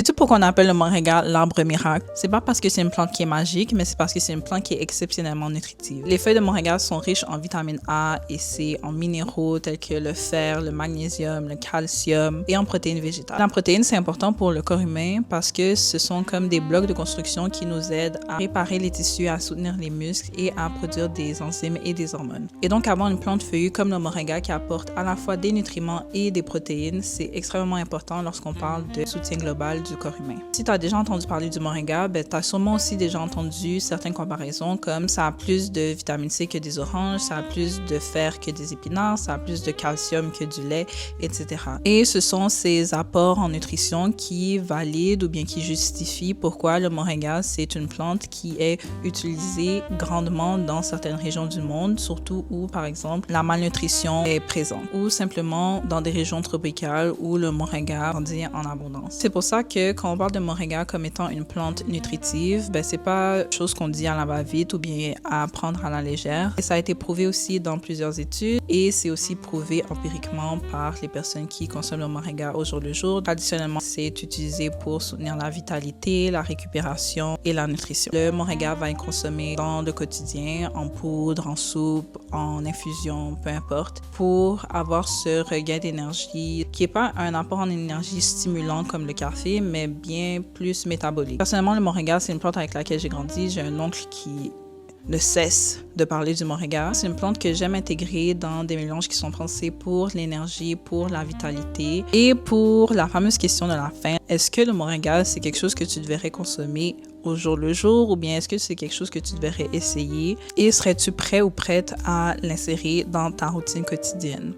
Sais-tu pourquoi on appelle le moringa l'arbre miracle? C'est pas parce que c'est une plante qui est magique, mais c'est parce que c'est une plante qui est exceptionnellement nutritive. Les feuilles de moringa sont riches en vitamines A et C, en minéraux tels que le fer, le magnésium, le calcium et en protéines végétales. La protéine, c'est important pour le corps humain parce que ce sont comme des blocs de construction qui nous aident à réparer les tissus, à soutenir les muscles et à produire des enzymes et des hormones. Et donc, avoir une plante feuillue comme le moringa qui apporte à la fois des nutriments et des protéines, c'est extrêmement important lorsqu'on parle de soutien global du corps humain. Si tu as déjà entendu parler du moringa, tu as sûrement aussi déjà entendu certaines comparaisons comme ça a plus de vitamine C que des oranges, ça a plus de fer que des épinards, ça a plus de calcium que du lait, etc. Et ce sont ces apports en nutrition qui valident ou bien qui justifient pourquoi le moringa, c'est une plante qui est utilisée grandement dans certaines régions du monde, surtout où, par exemple, la malnutrition est présente, ou simplement dans des régions tropicales où le moringa grandit en abondance. C'est pour ça que quand on parle de moringa comme étant une plante nutritive, c'est pas une chose qu'on dit à la va-vite ou bien à prendre à la légère. Et ça a été prouvé aussi dans plusieurs études et c'est aussi prouvé empiriquement par les personnes qui consomment le moringa au jour le jour. Traditionnellement, c'est utilisé pour soutenir la vitalité, la récupération et la nutrition. Le moringa va être consommé dans le quotidien, en poudre, en soupe, en infusion, peu importe, pour avoir ce regain d'énergie qui n'est pas un apport en énergie stimulant comme le café, mais bien plus métabolique. Personnellement, le moringa, c'est une plante avec laquelle j'ai grandi. J'ai un oncle qui ne cesse de parler du moringa. C'est une plante que j'aime intégrer dans des mélanges qui sont pensés pour l'énergie, pour la vitalité et pour la fameuse question de la faim. Est-ce que le moringa, c'est quelque chose que tu devrais consommer au jour le jour ou bien est-ce que c'est quelque chose que tu devrais essayer et serais-tu prêt ou prête à l'insérer dans ta routine quotidienne?